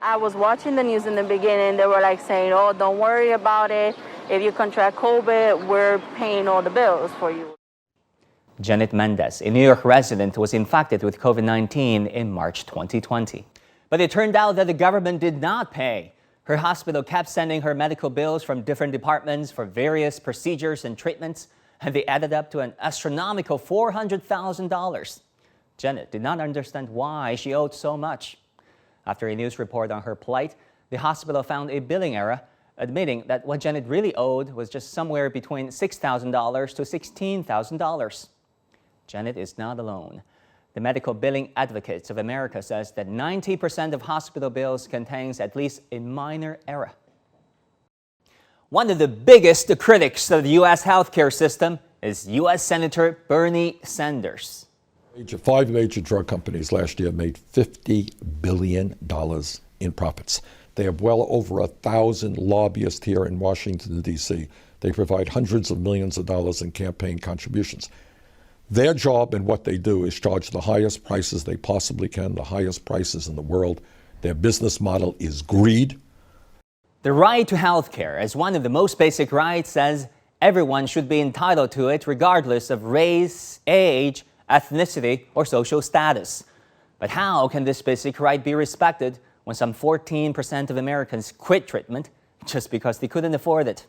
I was watching the news in the beginning. They were like saying, oh, don't worry about it. If you contract COVID, we're paying all the bills for you. Janet Mendez, a New York resident, was infected with COVID-19 in March 2020. But it turned out that the government did not pay. Her hospital kept sending her medical bills from different departments for various procedures and treatments, and they added up to an astronomical $400,000. Janet did not understand why she owed so much. After a news report on her plight, the hospital found a billing error, admitting that what Janet really owed was just somewhere between $6,000 to $16,000. Janet is not alone. The Medical Billing Advocates of America says that 90% of hospital bills contains at least a minor error. One of the biggest critics of the U.S. healthcare system is U.S. Senator Bernie Sanders. 5 major drug companies last year made $50 billion in profits. They have well over 1,000 lobbyists here in Washington, D.C. They provide hundreds of millions of dollars in campaign contributions. Their job and what they do is charge the highest prices they possibly can, the highest prices in the world. Their business model is greed. The right to health care, as one of the most basic rights, says everyone should be entitled to it regardless of race, age, ethnicity, or social status. But how can this basic right be respected when some 14% of Americans quit treatment just because they couldn't afford it?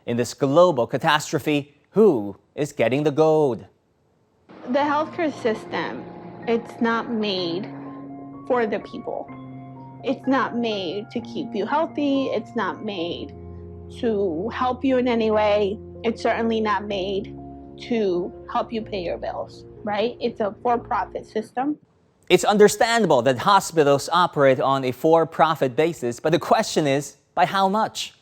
In this global catastrophe, who is getting the gold? The healthcare system, it's not made for the people. It's not made to keep you healthy. It's not made to help you in any way. It's certainly not made to help you pay your bills, right? It's a for-profit system. It's understandable that hospitals operate on a for-profit basis, but the question is, by how much?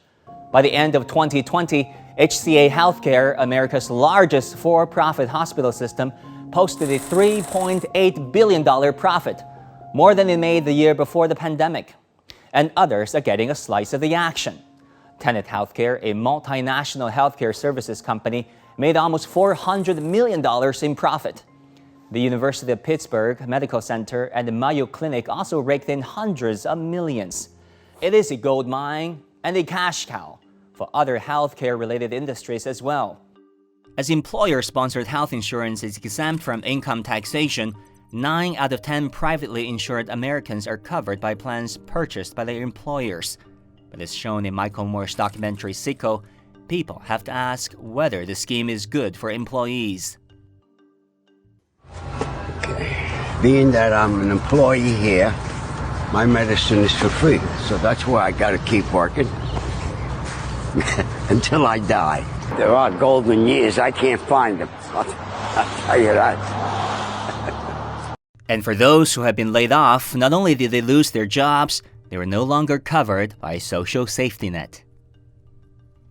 By the end of 2020, HCA Healthcare, America's largest for-profit hospital system, posted a $3.8 billion profit, more than it made the year before the pandemic. And others are getting a slice of the action. Tenet Healthcare, a multinational healthcare services company, made almost $400 million in profit. The University of Pittsburgh Medical Center and the Mayo Clinic also raked in hundreds of millions. It is a gold mine and a cash cow for other healthcare-related industries as well. As employer-sponsored health insurance is exempt from income taxation, 9 out of 10 privately insured Americans are covered by plans purchased by their employers. But as shown in Michael Moore's documentary Sicko, people have to ask whether the scheme is good for employees. Being that I'm an employee here, my medicine is for free. So that's why I got to keep working until I die. There are golden years. I can't find them. I'll tell you that. And for those who have been laid off, not only did they lose their jobs, they were no longer covered by a social safety net.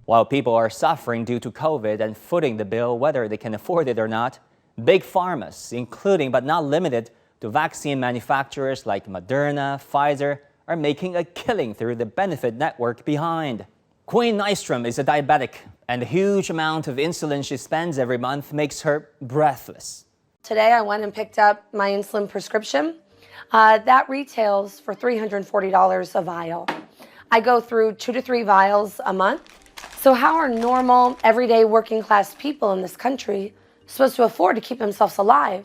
While people are suffering due to COVID and footing the bill whether they can afford it or not, big pharmas, including but not limited to vaccine manufacturers like Moderna, Pfizer, are making a killing through the benefit network behind. Queen Nystrom is a diabetic, and the huge amount of insulin she spends every month makes her breathless. Today I went and picked up my insulin prescription. That retails for $340 a vial. I go through 2 to 3 vials a month. So how are normal, everyday working class people in this country supposed to afford to keep themselves alive?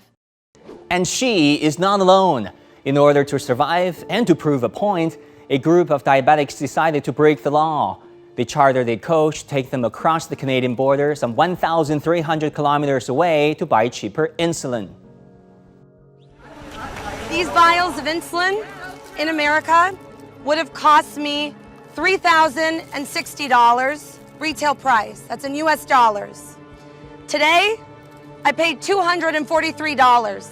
And she is not alone. In order to survive and to prove a point, a group of diabetics decided to break the law. They chartered a coach to take them across the Canadian border some 1,300 kilometers away to buy cheaper insulin. These vials of insulin in America would have cost me $3,060 retail price. That's in US dollars. Today, I paid $243.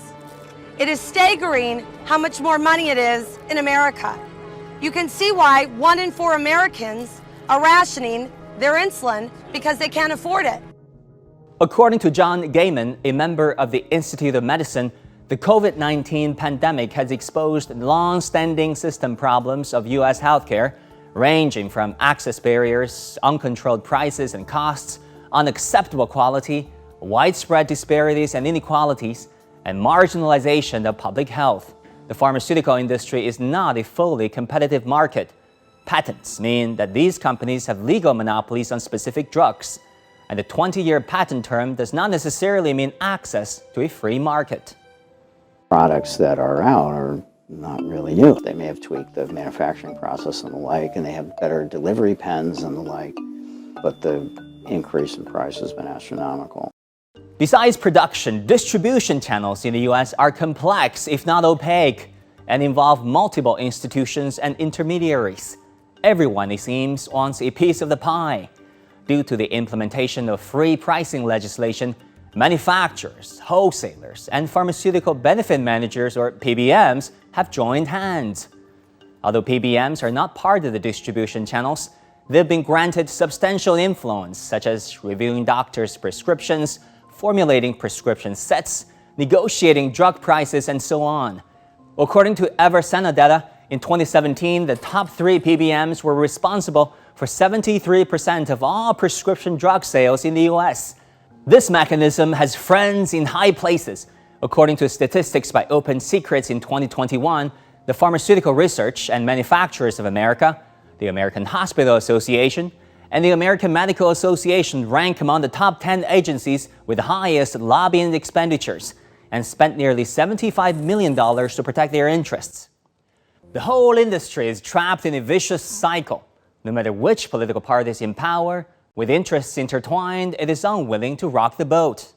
It is staggering how much more money it is in America. You can see why 1 in 4 Americans are rationing their insulin because they can't afford it. According to John Gaiman, a member of the Institute of Medicine, the COVID-19 pandemic has exposed long-standing system problems of U.S. healthcare, ranging from access barriers, uncontrolled prices and costs, unacceptable quality, widespread disparities and inequalities, and marginalization of public health. The the pharmaceutical industry is not a fully competitive market. Patents mean that these companies have legal monopolies on specific drugs, and the 20-year patent term does not necessarily mean access to a free market. Products that are out are not really new. They may have tweaked the manufacturing process and the like, and they have better delivery pens and the like, but the increase in price has been astronomical. Besides production, distribution channels in the U.S. are complex, if not opaque, and involve multiple institutions and intermediaries. Everyone, it seems, wants a piece of the pie. Due to the implementation of free pricing legislation, manufacturers, wholesalers, and pharmaceutical benefit managers, or PBMs, have joined hands. Although PBMs are not part of the distribution channels, they've been granted substantial influence, such as reviewing doctors' prescriptions, formulating prescription sets, negotiating drug prices, and so on. According to Eversana data, in 2017, the top 3 PBMs were responsible for 73% of all prescription drug sales in the U.S. This mechanism has friends in high places. According to statistics by Open Secrets in 2021, the Pharmaceutical Research and Manufacturers of America, the American Hospital Association, and the American Medical Association rank among the top 10 agencies with the highest lobbying expenditures and spent nearly $75 million to protect their interests. The whole industry is trapped in a vicious cycle. No matter which political party is in power, with interests intertwined, it is unwilling to rock the boat.